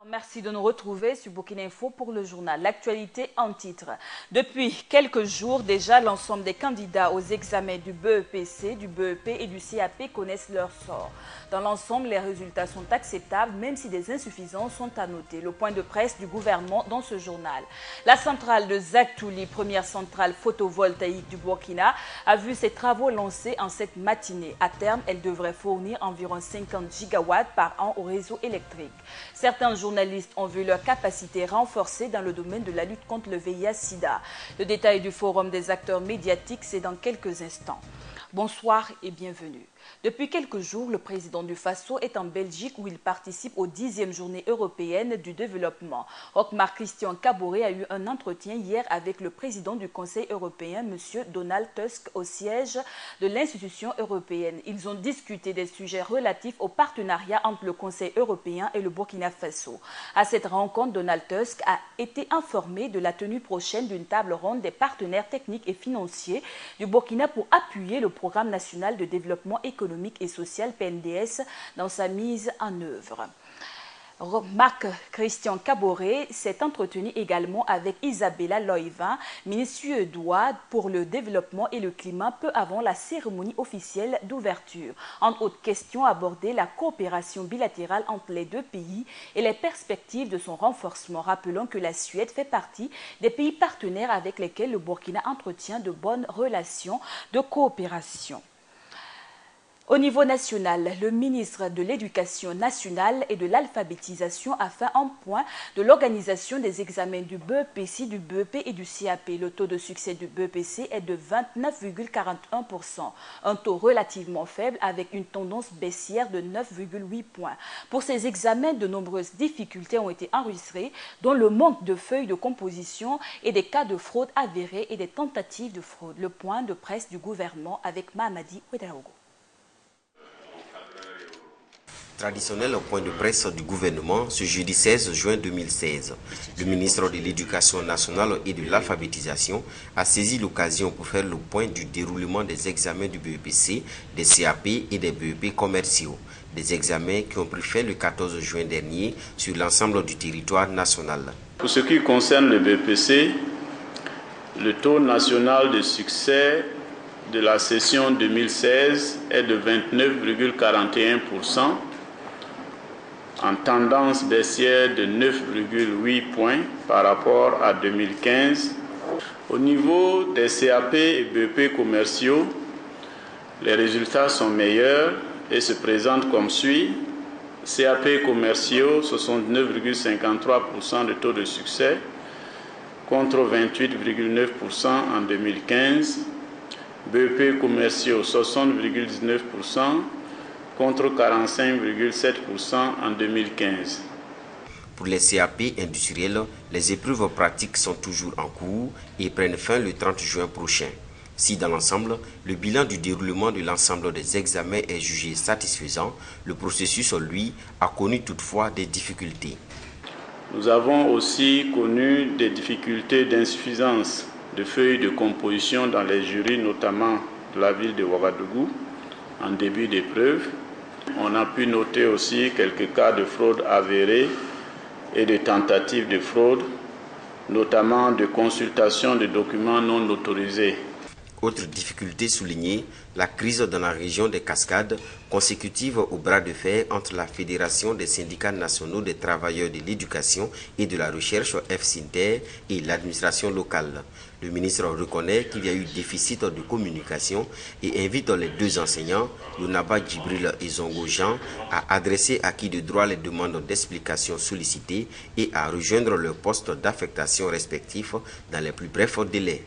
Merci de nous retrouver sur Burkina Info pour le journal. L'actualité en titre. Depuis quelques jours déjà, l'ensemble des candidats aux examens du BEPC, du BEP et du CAP connaissent leur sort. Dans l'ensemble, les résultats sont acceptables, même si des insuffisances sont à noter. Le point de presse du gouvernement dans ce journal. La centrale de Zaktouli, première centrale photovoltaïque du Burkina, a vu ses travaux lancés en cette matinée. À terme, elle devrait fournir environ 50 gigawatts par an au réseau électrique. Certains journalistes ont vu leur capacité renforcée dans le domaine de la lutte contre le VIH-Sida. Le détail du forum des acteurs médiatiques, c'est dans quelques instants. Bonsoir et bienvenue. Depuis quelques jours, le président du Faso est en Belgique où il participe aux 10e journées européennes du développement. Otmar Christian Kaboré a eu un entretien hier avec le président du Conseil européen, M. Donald Tusk, au siège de l'institution européenne. Ils ont discuté des sujets relatifs au partenariat entre le Conseil européen et le Burkina Faso. À cette rencontre, Donald Tusk a été informé de la tenue prochaine d'une table ronde des partenaires techniques et financiers du Burkina pour appuyer le Programme national de développement économique et social PNDS dans sa mise en œuvre. Marc Christian Kaboré s'est entretenu également avec Isabella Loïva, ministre suédoise pour le développement et le climat, peu avant la cérémonie officielle d'ouverture. Entre autres questions abordées, la coopération bilatérale entre les deux pays et les perspectives de son renforcement. Rappelons que la Suède fait partie des pays partenaires avec lesquels le Burkina entretient de bonnes relations de coopération. Au niveau national, le ministre de l'Éducation nationale et de l'alphabétisation a fait un point de l'organisation des examens du BEPC, du BEP et du CAP. Le taux de succès du BEPC est de 29,41%, un taux relativement faible avec une tendance baissière de 9,8 points. Pour ces examens, de nombreuses difficultés ont été enregistrées, dont le manque de feuilles de composition et des cas de fraude avérés et des tentatives de fraude. Le point de presse du gouvernement avec Mamadi Ouedraogo. Traditionnel point de presse du gouvernement ce jeudi 16 juin 2016. Le ministre de l'Éducation nationale et de l'alphabétisation a saisi l'occasion pour faire le point du déroulement des examens du BEPC, des CAP et des BEP commerciaux. Des examens qui ont pris fin le 14 juin dernier sur l'ensemble du territoire national. Pour ce qui concerne le BEPC, le taux national de succès de la session 2016 est de 29,41%. en tendance baissière de 9,8 points par rapport à 2015. Au niveau des CAP et BEP commerciaux, les résultats sont meilleurs et se présentent comme suit. CAP commerciaux, 69,53% de taux de succès contre 28,9% en 2015. BEP commerciaux, 60,19% contre 45,7% en 2015. Pour les CAP industriels, les épreuves pratiques sont toujours en cours et prennent fin le 30 juin prochain. Si dans l'ensemble, le bilan du déroulement de l'ensemble des examens est jugé satisfaisant, le processus, lui, a connu toutefois des difficultés. Nous avons aussi connu des difficultés d'insuffisance de feuilles de composition dans les jurys, notamment de la ville de Ouagadougou, en début d'épreuve. On a pu noter aussi quelques cas de fraude avérés et de tentatives de fraude, notamment de consultation de documents non autorisés. Autre difficulté soulignée, la crise dans la région des Cascades, consécutive au bras de fer entre la Fédération des syndicats nationaux des travailleurs de l'éducation et de la recherche FSINTER et l'administration locale. Le ministre reconnaît qu'il y a eu déficit de communication et invite les deux enseignants, Younaba Djibril et Zongo Jean, à adresser à qui de droit les demandes d'explications sollicitées et à rejoindre leurs postes d'affectation respectifs dans les plus brefs délais.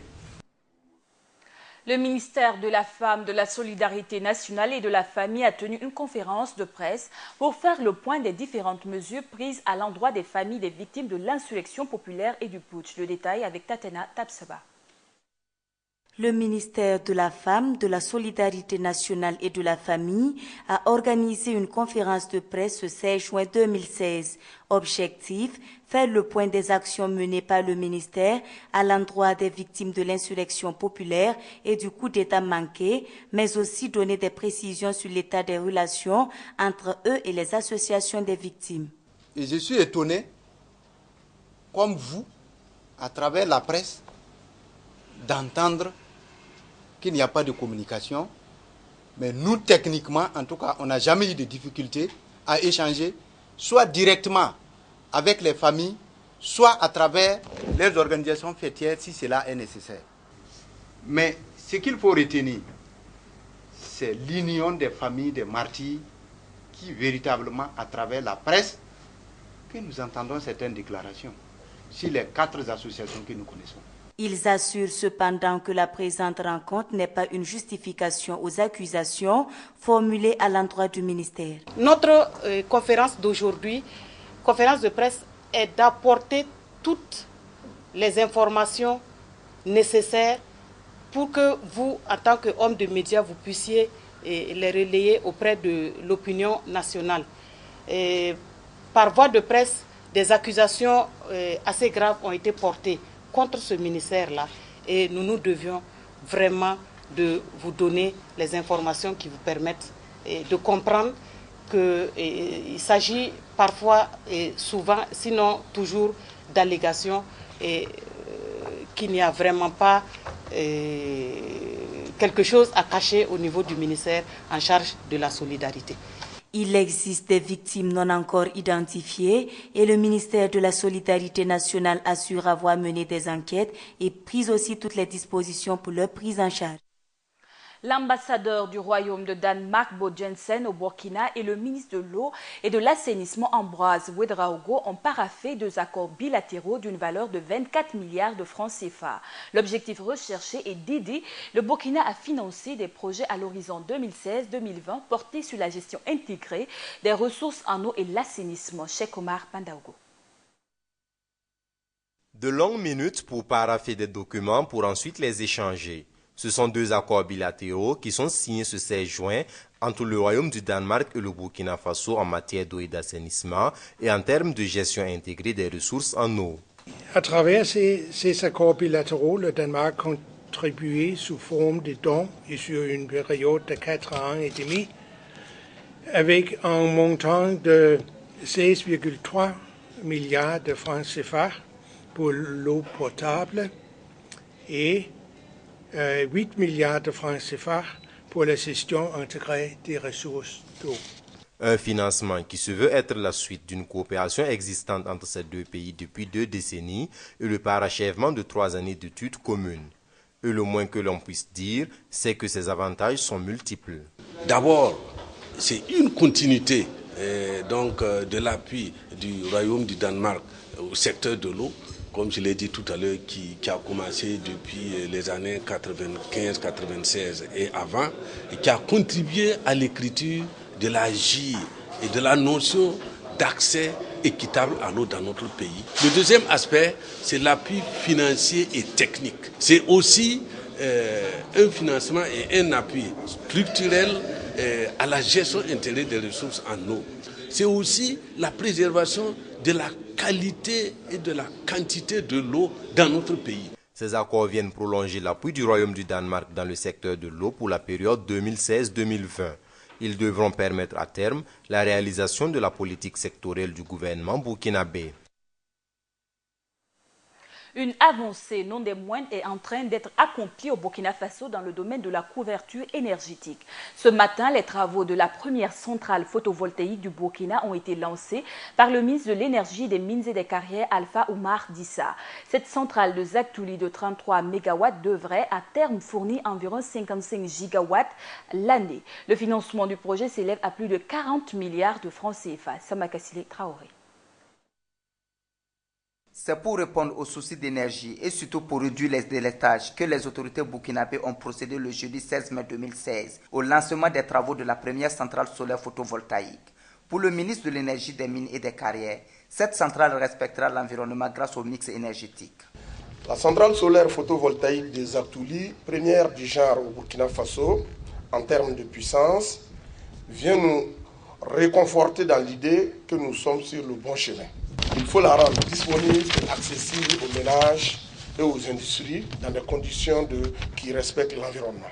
Le ministère de la Femme, de la Solidarité nationale et de la Famille a tenu une conférence de presse pour faire le point des différentes mesures prises à l'endroit des familles des victimes de l'insurrection populaire et du putsch. Le détail avec Tatena Tapsaba. Le ministère de la Femme, de la Solidarité nationale et de la Famille a organisé une conférence de presse ce 16 juin 2016. Objectif, faire le point des actions menées par le ministère à l'endroit des victimes de l'insurrection populaire et du coup d'État manqué, mais aussi donner des précisions sur l'état des relations entre eux et les associations des victimes. Et je suis étonné, comme vous, à travers la presse, d'entendre qu'il n'y a pas de communication. Mais nous, techniquement, en tout cas, on n'a jamais eu de difficulté à échanger, soit directement avec les familles, soit à travers les organisations fêtières, si cela est nécessaire. Mais ce qu'il faut retenir, c'est l'union des familles des martyrs qui, véritablement, à travers la presse, que nous entendons certaines déclarations sur les 4 associations que nous connaissons. Ils assurent cependant que la présente rencontre n'est pas une justification aux accusations formulées à l'endroit du ministère. Notre conférence d'aujourd'hui, conférence de presse, est d'apporter toutes les informations nécessaires pour que vous, en tant qu'homme de médias, vous puissiez les relayer auprès de l'opinion nationale. Par voie de presse, des accusations assez graves ont été portées contre ce ministère-là et nous devions vraiment de vous donner les informations qui vous permettent de comprendre qu'il s'agit parfois et souvent, sinon toujours, d'allégations et qu'il n'y a vraiment pas quelque chose à cacher au niveau du ministère en charge de la solidarité. Il existe des victimes non encore identifiées et le ministère de la Solidarité nationale assure avoir mené des enquêtes et pris aussi toutes les dispositions pour leur prise en charge. L'ambassadeur du Royaume de Danemark, Bo Jensen, au Burkina et le ministre de l'Eau et de l'Assainissement, Ambroise Ouedraogo, ont paraphé 2 accords bilatéraux d'une valeur de 24 milliards de francs CFA. L'objectif recherché est d'aider le Burkina à financer des projets à l'horizon 2016-2020 portés sur la gestion intégrée des ressources en eau et l'assainissement. Cheikh Omar Pandaogo. De longues minutes pour parapher des documents pour ensuite les échanger. Ce sont 2 accords bilatéraux qui sont signés ce 16 juin entre le Royaume du Danemark et le Burkina Faso en matière d'eau et d'assainissement et en termes de gestion intégrée des ressources en eau. À travers ces accords bilatéraux, le Danemark contribue sous forme de dons et sur une période de 4 ans et demi avec un montant de 16,3 milliards de francs CFA pour l'eau potable et 8 milliards de francs CFA pour la gestion intégrée des ressources d'eau. Un financement qui se veut être la suite d'une coopération existante entre ces 2 pays depuis 2 décennies et le parachèvement de 3 années d'études communes. Et le moins que l'on puisse dire, c'est que ces avantages sont multiples. D'abord, c'est une continuité de l'appui du Royaume du Danemark au secteur de l'eau, comme je l'ai dit tout à l'heure, qui a commencé depuis les années 95-96 et avant, et qui a contribué à l'écriture de la GIE et de la notion d'accès équitable à l'eau dans notre pays. Le deuxième aspect, c'est l'appui financier et technique. C'est aussi un financement et un appui structurel à la gestion intégrée des ressources en eau. C'est aussi la préservation de la qualité et de la quantité de l'eau dans notre pays. Ces accords viennent prolonger l'appui du Royaume du Danemark dans le secteur de l'eau pour la période 2016-2020. Ils devront permettre à terme la réalisation de la politique sectorielle du gouvernement burkinabé. Une avancée non des moindres est en train d'être accomplie au Burkina Faso dans le domaine de la couverture énergétique. Ce matin, les travaux de la première centrale photovoltaïque du Burkina ont été lancés par le ministre de l'Énergie, des Mines et des Carrières, Alpha Oumar Dissa. Cette centrale de Zaktouli de 33 MW devrait à terme fournir environ 55 gigawatts l'année. Le financement du projet s'élève à plus de 40 milliards de francs CFA. Samakassile Traoré. C'est pour répondre aux soucis d'énergie et surtout pour réduire les délestages que les autorités burkinabées ont procédé le jeudi 16 mai 2016 au lancement des travaux de la première centrale solaire photovoltaïque. Pour le ministre de l'Énergie, des Mines et des Carrières, cette centrale respectera l'environnement grâce au mix énergétique. La centrale solaire photovoltaïque de Zaktouli, première du genre au Burkina Faso en termes de puissance, vient nous réconforter dans l'idée que nous sommes sur le bon chemin. Il faut la rendre disponible et accessible aux ménages et aux industries dans des conditions qui respectent l'environnement.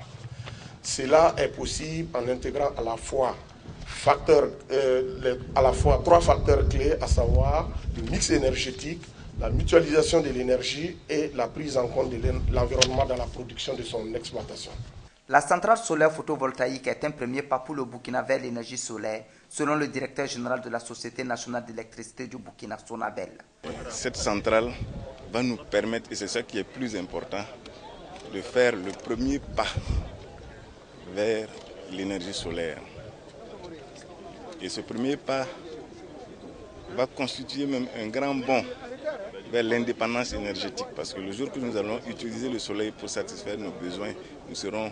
Cela est possible en intégrant à la fois à la fois 3 facteurs clés, à savoir le mix énergétique, la mutualisation de l'énergie et la prise en compte de l'environnement dans la production de son exploitation. La centrale solaire photovoltaïque est un premier pas pour le Burkina vers l'énergie solaire, selon le directeur général de la Société nationale d'électricité du Burkina, Sonabel. Cette centrale va nous permettre, et c'est ça qui est plus important, de faire le premier pas vers l'énergie solaire. Et ce premier pas va constituer même un grand bond vers l'indépendance énergétique, parce que le jour que nous allons utiliser le soleil pour satisfaire nos besoins, nous serons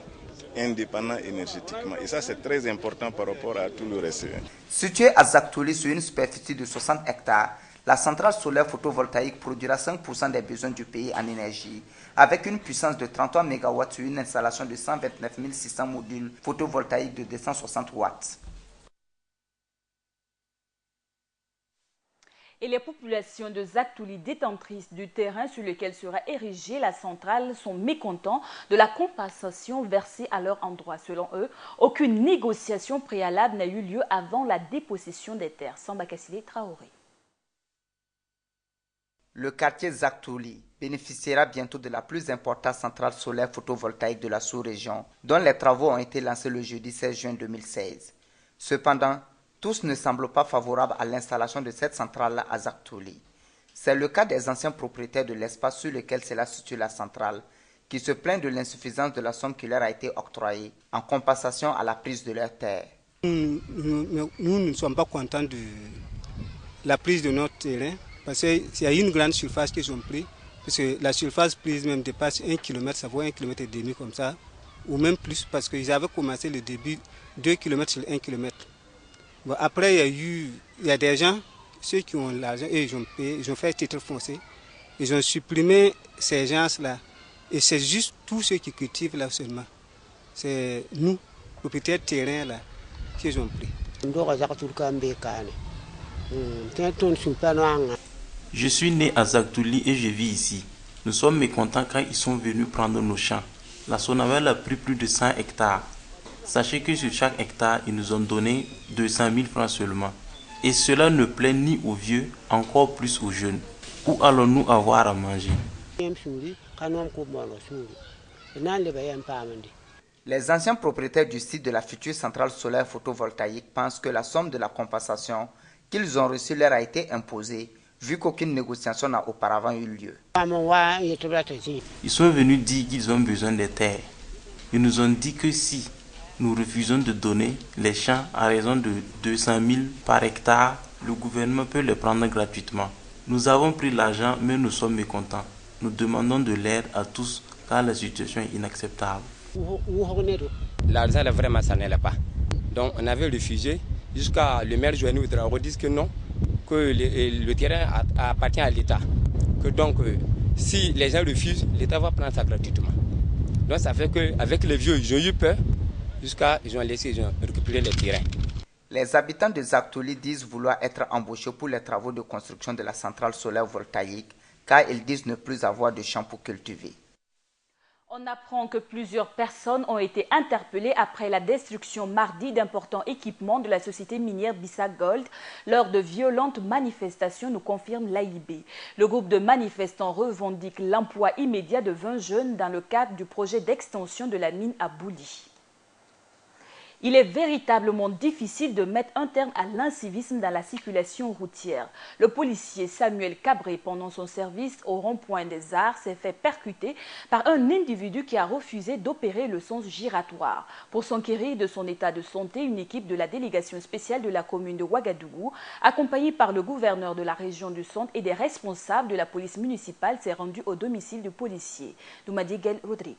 indépendants énergétiquement. Et ça, c'est très important par rapport à tout le reste. Située à Zaktouli sur une superficie de 60 hectares, la centrale solaire photovoltaïque produira 5% des besoins du pays en énergie, avec une puissance de 33 MW sur une installation de 129 600 modules photovoltaïques de 260 watts. Et les populations de Zaktouli, détentrices du terrain sur lequel sera érigée la centrale, sont mécontents de la compensation versée à leur endroit. Selon eux, aucune négociation préalable n'a eu lieu avant la dépossession des terres. Samba Kassile Traoré. Le quartier Zaktouli bénéficiera bientôt de la plus importante centrale solaire photovoltaïque de la sous-région, dont les travaux ont été lancés le jeudi 16 juin 2016. Cependant, tous ne semblent pas favorables à l'installation de cette centrale à Zaktouli. C'est le cas des anciens propriétaires de l'espace sur lequel se situe la centrale, qui se plaignent de l'insuffisance de la somme qui leur a été octroyée en compensation à la prise de leurs terres. Nous ne sommes pas contents de la prise de notre terrain, parce qu'il y a une grande surface qu'ils ont pris, parce que la surface prise même dépasse 1 km, ça vaut 1,5 km comme ça, ou même plus, parce qu'ils avaient commencé le début 2 km sur 1 km. Bon, après, il y a des gens, ceux qui ont l'argent, ils ont payé, ils ont fait titre foncier, ils ont supprimé ces gens-là. Et c'est juste tous ceux qui cultivent là seulement. C'est nous, propriétaires de terrain là, qu'ils ont pris. Je suis né à Zaktouli et je vis ici. Nous sommes mécontents quand ils sont venus prendre nos champs. La Sonabel a pris plus de 100 hectares. Sachez que sur chaque hectare, ils nous ont donné 200 000 francs seulement. Et cela ne plaît ni aux vieux, encore plus aux jeunes. Où allons-nous avoir à manger? Les anciens propriétaires du site de la future centrale solaire photovoltaïque pensent que la somme de la compensation qu'ils ont reçue leur a été imposée, vu qu'aucune négociation n'a auparavant eu lieu. Ils sont venus dire qu'ils ont besoin des terres. Ils nous ont dit que si nous refusons de donner les champs à raison de 200 000 par hectare, le gouvernement peut les prendre gratuitement. Nous avons pris l'argent, mais nous sommes mécontents. Nous demandons de l'aide à tous, car la situation est inacceptable. L'argent, vraiment, ça n'allait pas. Donc, on avait refusé, jusqu'à le maire Joanny Ouedraogo dise que non, que le terrain appartient à l'État. Que donc, si les gens refusent, l'État va prendre ça gratuitement. Donc, ça fait qu'avec les vieux, ils ont eu peur, jusqu'à ils ont récupéré les terrains. Les habitants de Zaktouli disent vouloir être embauchés pour les travaux de construction de la centrale solaire voltaïque, car ils disent ne plus avoir de champs pour cultiver. On apprend que plusieurs personnes ont été interpellées après la destruction mardi d'importants équipements de la société minière Bissa Gold lors de violentes manifestations, nous confirme l'AIB. Le groupe de manifestants revendique l'emploi immédiat de 20 jeunes dans le cadre du projet d'extension de la mine à Bouli. Il est véritablement difficile de mettre un terme à l'incivisme dans la circulation routière. Le policier Samuel Cabré, pendant son service au rond-point des Arts, s'est fait percuter par un individu qui a refusé d'opérer le sens giratoire. Pour s'enquérir de son état de santé, une équipe de la délégation spéciale de la commune de Ouagadougou, accompagnée par le gouverneur de la région du Centre et des responsables de la police municipale, s'est rendue au domicile du policier. Doumadi Guel Rodrigue.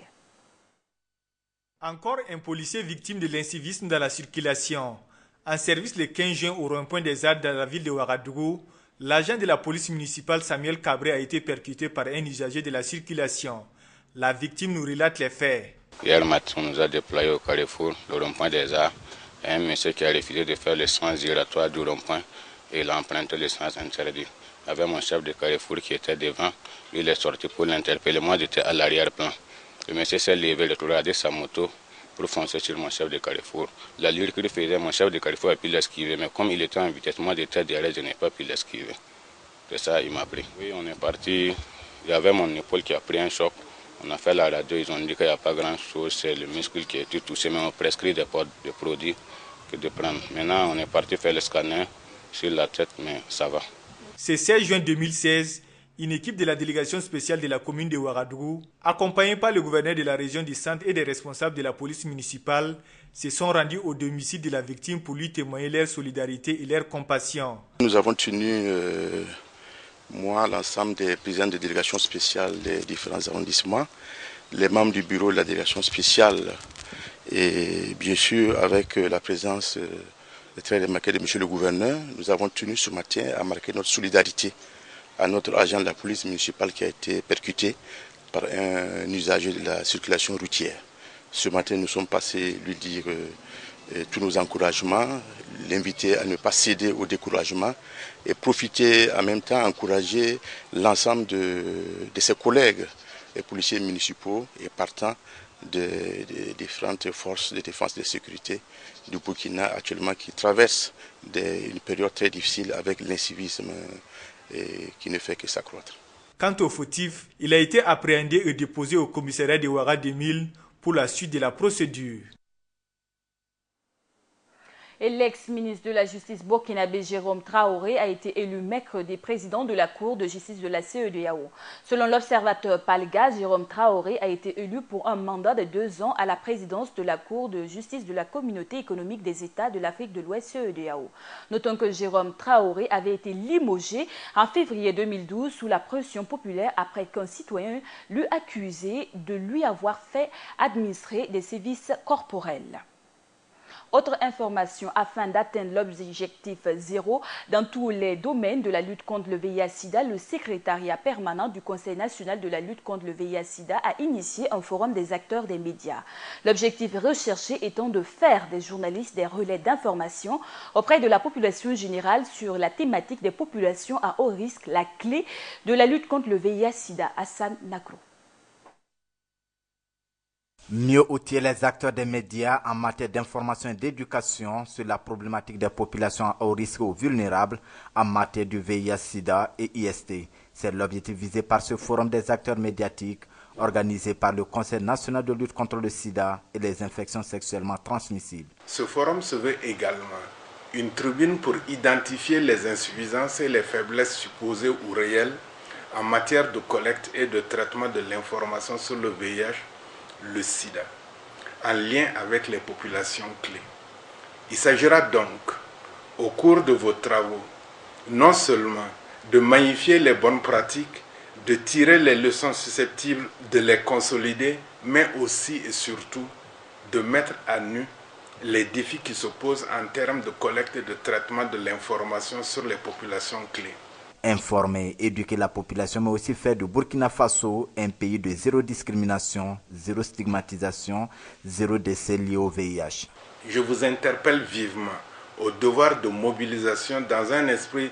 Encore un policier victime de l'incivisme dans la circulation. En service le 15 juin au rond-point des Arts dans la ville de Ouagadougou, l'agent de la police municipale Samuel Cabré a été percuté par un usager de la circulation. La victime nous relate les faits. Hier matin, on nous a déployé au carrefour, le rond-point des Arts, et un monsieur qui a refusé de faire le sens giratoire du rond-point et il a emprunté le sens interdit. Il y avait mon chef de carrefour qui était devant, il est sorti pour l'interpeller. Moi, j'étais à l'arrière-plan. Le monsieur s'est levé, il a regardé sa moto, pour foncer sur mon chef de carrefour. L'allure qu'il faisait, mon chef de carrefour a pu l'esquiver, mais comme il était en vitesse, moi j'étais derrière, je n'ai pas pu l'esquiver. C'est ça, il m'a pris. Oui, on est parti, il y avait mon épaule qui a pris un choc. On a fait la radio, ils ont dit qu'il n'y a pas grand-chose, c'est le muscle qui a été touché, mais on prescrit des produits que de prendre. Maintenant, on est parti faire le scanner sur la tête, mais ça va. Ce 16 juin 2016, une équipe de la délégation spéciale de la commune de Ouagadougou, accompagnée par le gouverneur de la région du Centre et des responsables de la police municipale, se sont rendus au domicile de la victime pour lui témoigner leur solidarité et leur compassion. Nous avons tenu, moi, l'ensemble des présidents de délégation spéciale des différents arrondissements, les membres du bureau de la délégation spéciale et bien sûr avec la présence très remarquée de M. le gouverneur, nous avons tenu ce matin à marquer notre solidarité à notre agent de la police municipale qui a été percuté par un usager de la circulation routière. Ce matin, nous sommes passés lui dire tous nos encouragements, l'inviter à ne pas céder au découragement et profiter en même temps, encourager l'ensemble de ses collègues et policiers municipaux et partants des différentes forces de défense et de sécurité du Burkina actuellement qui traversent une période très difficile avec l'incivisme qui ne fait que s'accroître. Quant au fautif, il a été appréhendé et déposé au commissariat de Ouara 2000 pour la suite de la procédure. Et l'ex-ministre de la Justice burkinabé Jérôme Traoré a été élu mercredi président de la Cour de justice de la CEDEAO. Selon l'observateur Palga, Jérôme Traoré a été élu pour un mandat de 2 ans à la présidence de la Cour de justice de la Communauté économique des États de l'Afrique de l'Ouest CEDEAO. Notons que Jérôme Traoré avait été limogé en février 2012 sous la pression populaire après qu'un citoyen l'eut accusé de lui avoir fait administrer des sévices corporels. Autre information, afin d'atteindre l'objectif zéro dans tous les domaines de la lutte contre le VIH-Sida, le secrétariat permanent du Conseil national de la lutte contre le VIH-Sida a initié un forum des acteurs des médias. L'objectif recherché étant de faire des journalistes des relais d'information auprès de la population générale sur la thématique des populations à haut risque, la clé de la lutte contre le VIH-Sida. Hassan Nakro. Mieux outiller les acteurs des médias en matière d'information et d'éducation sur la problématique des populations à haut risque ou vulnérables en matière du VIH-Sida et IST. C'est l'objectif visé par ce forum des acteurs médiatiques organisé par le Conseil national de lutte contre le sida et les infections sexuellement transmissibles. Ce forum se veut également une tribune pour identifier les insuffisances et les faiblesses supposées ou réelles en matière de collecte et de traitement de l'information sur le VIH, le sida, en lien avec les populations clés. Il s'agira donc, au cours de vos travaux, non seulement de magnifier les bonnes pratiques, de tirer les leçons susceptibles de les consolider, mais aussi et surtout de mettre à nu les défis qui se posent en termes de collecte et de traitement de l'information sur les populations clés. Informer, éduquer la population, mais aussi faire du Burkina Faso un pays de zéro discrimination, zéro stigmatisation, zéro décès lié au VIH. Je vous interpelle vivement au devoir de mobilisation dans un esprit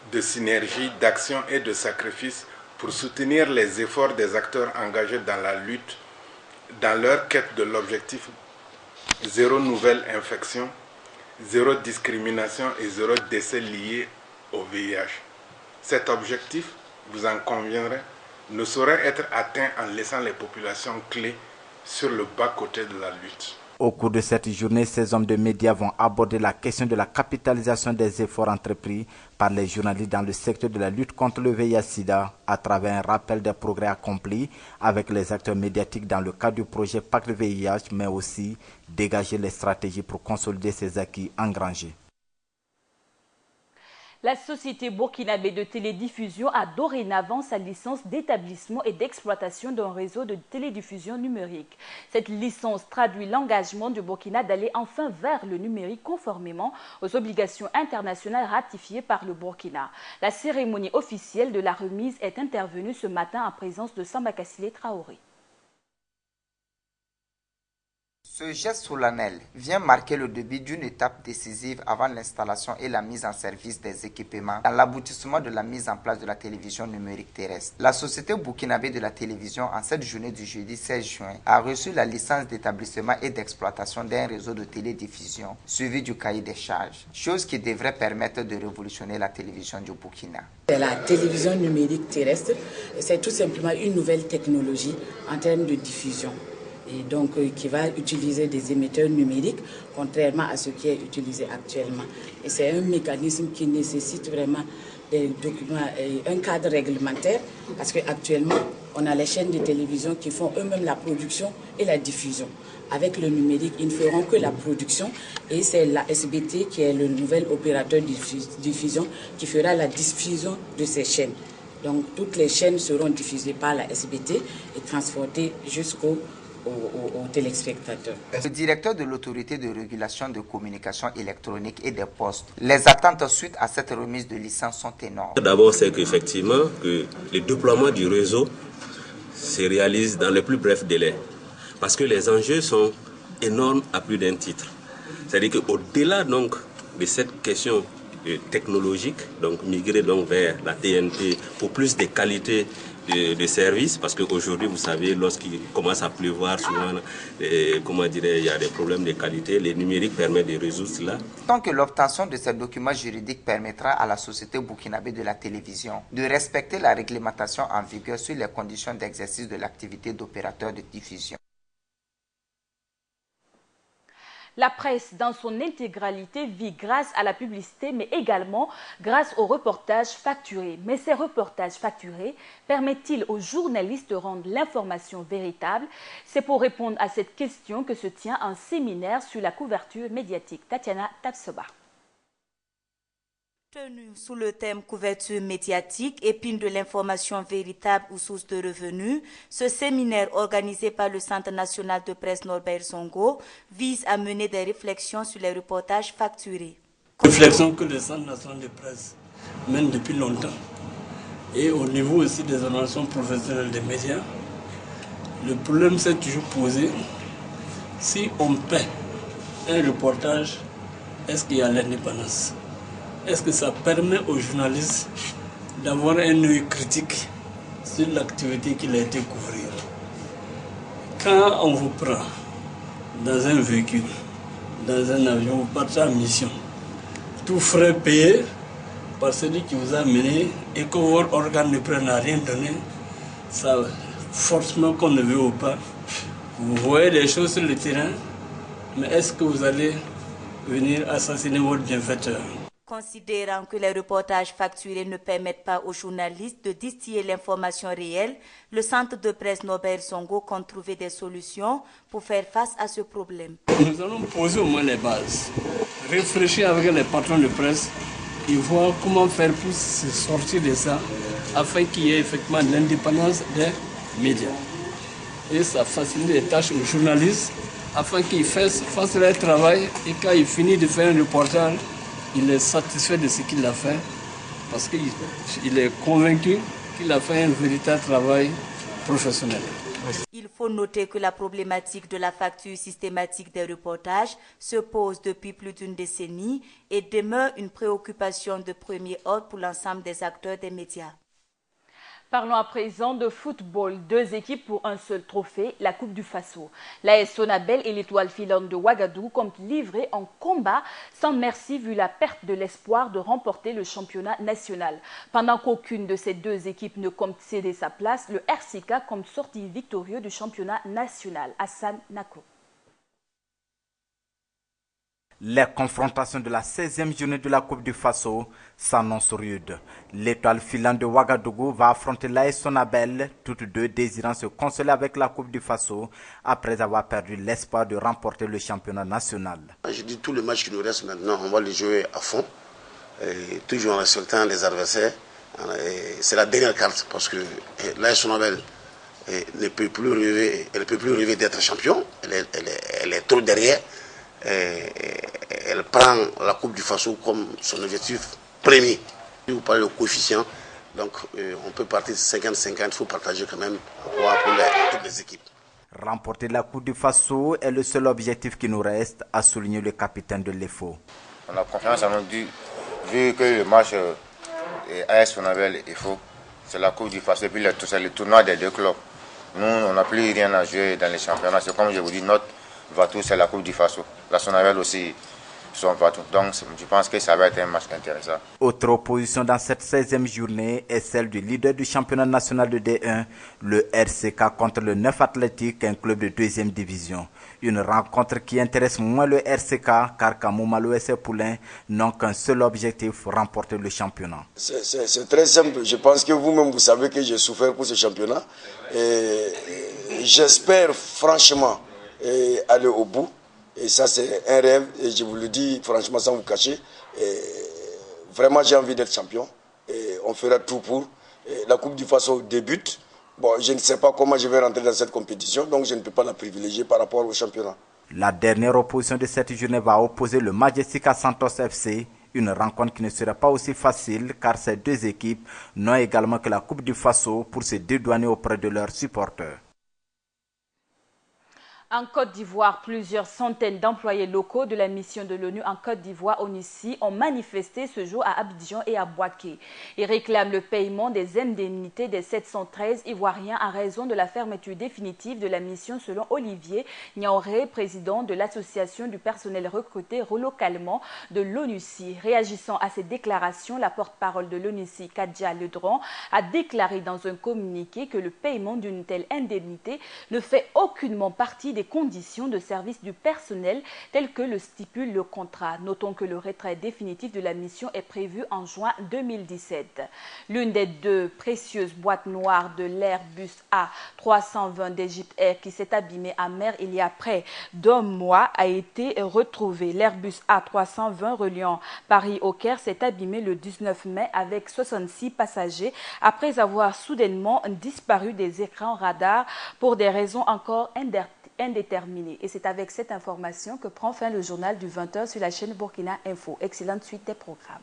de synergie, d'action et de sacrifice pour soutenir les efforts des acteurs engagés dans la lutte, dans leur quête de l'objectif zéro nouvelle infection, zéro discrimination et zéro décès lié au VIH. Cet objectif, vous en conviendrez, ne saurait être atteint en laissant les populations clés sur le bas-côté de la lutte. Au cours de cette journée, ces hommes de médias vont aborder la question de la capitalisation des efforts entrepris par les journalistes dans le secteur de la lutte contre le VIH-Sida à travers un rappel des progrès accomplis avec les acteurs médiatiques dans le cadre du projet Pacte VIH, mais aussi dégager les stratégies pour consolider ces acquis engrangés. La société burkinabé de télédiffusion a dorénavant sa licence d'établissement et d'exploitation d'un réseau de télédiffusion numérique. Cette licence traduit l'engagement du Burkina d'aller enfin vers le numérique conformément aux obligations internationales ratifiées par le Burkina. La cérémonie officielle de la remise est intervenue ce matin en présence de Samba Kassile Traoré. Ce geste solennel vient marquer le début d'une étape décisive avant l'installation et la mise en service des équipements dans l'aboutissement de la mise en place de la télévision numérique terrestre. La société burkinabé de la télévision, en cette journée du jeudi 16 juin, a reçu la licence d'établissement et d'exploitation d'un réseau de télédiffusion suivi du cahier des charges, chose qui devrait permettre de révolutionner la télévision du Burkina. La télévision numérique terrestre, c'est tout simplement une nouvelle technologie en termes de diffusion. Et donc qui va utiliser des émetteurs numériques, contrairement à ce qui est utilisé actuellement. Et c'est un mécanisme qui nécessite vraiment des documents, un cadre réglementaire, parce qu'actuellement, on a les chaînes de télévision qui font eux-mêmes la production et la diffusion. Avec le numérique, ils ne feront que la production, et c'est la SBT qui est le nouvel opérateur de diffusion qui fera la diffusion de ces chaînes. Donc toutes les chaînes seront diffusées par la SBT et transportées jusqu'aux téléspectateurs. Le directeur de l'autorité de régulation de communication électronique et des postes, les attentes suite à cette remise de licence sont énormes. D'abord, c'est qu'effectivement, que le déploiement du réseau se réalise dans le plus bref délai. Parce que les enjeux sont énormes à plus d'un titre. C'est-à-dire qu'au-delà donc de cette question technologique, donc migrer donc vers la TNT pour plus de qualité de services, parce qu'aujourd'hui, vous savez, lorsqu'il commence à pleuvoir, souvent, il y a des problèmes de qualité. Le numérique permet de résoudre cela. Tant que l'obtention de ces documents juridiques permettra à la société burkinabé de la télévision de respecter la réglementation en vigueur sur les conditions d'exercice de l'activité d'opérateur de diffusion. La presse, dans son intégralité, vit grâce à la publicité, mais également grâce aux reportages facturés. Mais ces reportages facturés permettent-ils aux journalistes de rendre l'information véritable? C'est pour répondre à cette question que se tient un séminaire sur la couverture médiatique. Tatiana Tapsoba. Tenu sous le thème couverture médiatique, épine de l'information véritable ou source de revenus, ce séminaire organisé par le Centre national de presse Norbert Zongo vise à mener des réflexions sur les reportages facturés. Réflexion que le Centre national de presse mène depuis longtemps. Et au niveau aussi des organisations professionnelles des médias, le problème s'est toujours posé. Si on paie un reportage, est-ce qu'il y a l'indépendance? Est-ce que ça permet aux journalistes d'avoir un œil critique sur l'activité qu'il a été couvrir? Quand on vous prend dans un véhicule, dans un avion, vous partez en mission, tout frais payé par celui qui vous a amené et que votre organe ne prenne à rien donner, ça, forcément qu'on ne veut ou pas, vous voyez les choses sur le terrain, mais est-ce que vous allez venir assassiner votre bienfaiteur? Considérant que les reportages facturés ne permettent pas aux journalistes de distiller l'information réelle, le centre de presse Norbert Zongo compte trouver des solutions pour faire face à ce problème. Nous allons poser au moins les bases, réfléchir avec les patrons de presse et voir comment faire pour se sortir de ça afin qu'il y ait effectivement l'indépendance des médias. Et ça facilite les tâches aux journalistes afin qu'ils fassent leur travail et quand ils finissent de faire un reportage, il est satisfait de ce qu'il a fait parce qu'il est convaincu qu'il a fait un véritable travail professionnel. Il faut noter que la problématique de la facture systématique des reportages se pose depuis plus d'une décennie et demeure une préoccupation de premier ordre pour l'ensemble des acteurs des médias. Parlons à présent de football. 2 équipes pour un seul trophée, la Coupe du Faso. L'AS Sonabel et l'Étoile filante de Ouagadougou comptent livrer en combat sans merci vu la perte de l'espoir de remporter le championnat national. Pendant qu'aucune de ces 2 équipes ne compte céder sa place, le RCK compte sortir victorieux du championnat national. Hassan Nako. Les confrontations de la 16e journée de la Coupe du Faso s'annoncent rudes. L'Étoile filante de Ouagadougou va affronter l'AS Sonabel, toutes 2 désirant se consoler avec la Coupe du Faso après avoir perdu l'espoir de remporter le championnat national. Je dis tous les matchs qui nous restent maintenant, on va les jouer à fond, et toujours en respectant les adversaires. C'est la dernière carte parce que l'AS Sonabel ne peut plus rêver d'être champion, elle est trop derrière. Elle prend la Coupe du Faso comme son objectif premier. Vous parlez de coefficient, donc on peut partir de 50-50, il faut partager quand même pour toutes les équipes. Remporter la Coupe du Faso est le seul objectif qui nous reste, a souligné le capitaine de l'EFO. On a confiance en nous, vu que le match AS Sonavel et EFO, c'est la Coupe du Faso et puis c'est le tournoi des deux clubs. Nous, on n'a plus rien à jouer dans les championnats. C'est comme je vous dis, notre Vatou, c'est la Coupe du Faso. La Sonavel aussi, son Vatou. Donc, je pense que ça va être un match intéressant. Autre opposition dans cette 16e journée est celle du leader du championnat national de D1, le RCK contre le 9 Athlétique, un club de 2e division. Une rencontre qui intéresse moins le RCK car Kamouma l'OSC Poulain n'ont qu'un seul objectif, remporter le championnat. C'est très simple. Je pense que vous-même, vous savez que j'ai souffert pour ce championnat. J'espère franchement aller au bout. Et ça, c'est un rêve. Et je vous le dis franchement sans vous cacher. Vraiment, j'ai envie d'être champion. Et on fera tout pour. La Coupe du Faso débute. Bon, je ne sais pas comment je vais rentrer dans cette compétition, donc je ne peux pas la privilégier par rapport au championnat. La dernière opposition de cette journée va opposer le Majestic à Santos FC, une rencontre qui ne sera pas aussi facile car ces deux équipes n'ont également que la Coupe du Faso pour se dédouaner auprès de leurs supporters. En Côte d'Ivoire, plusieurs centaines d'employés locaux de la mission de l'ONU en Côte d'Ivoire, ONUCI, ont manifesté ce jour à Abidjan et à Bouaké. Ils réclament le paiement des indemnités des 713 Ivoiriens en raison de la fermeture définitive de la mission selon Olivier Niaoré, président de l'association du personnel recruté relocalement de l'ONUCI. Réagissant à ces déclarations, la porte-parole de l'ONUCI, Kadja Ledron, a déclaré dans un communiqué que le paiement d'une telle indemnité ne fait aucunement partie des conditions de service du personnel telles que le stipule le contrat. Notons que le retrait définitif de la mission est prévu en juin 2017. L'une des deux précieuses boîtes noires de l'Airbus A320 d'Egypte Air qui s'est abîmée en mer il y a près d'un mois a été retrouvée. L'Airbus A320 reliant Paris au Caire s'est abîmé le 19 mai avec 66 passagers après avoir soudainement disparu des écrans radars pour des raisons encore indéterminé. Et c'est avec cette information que prend fin le journal du 20h sur la chaîne Burkina Info. Excellente suite des programmes.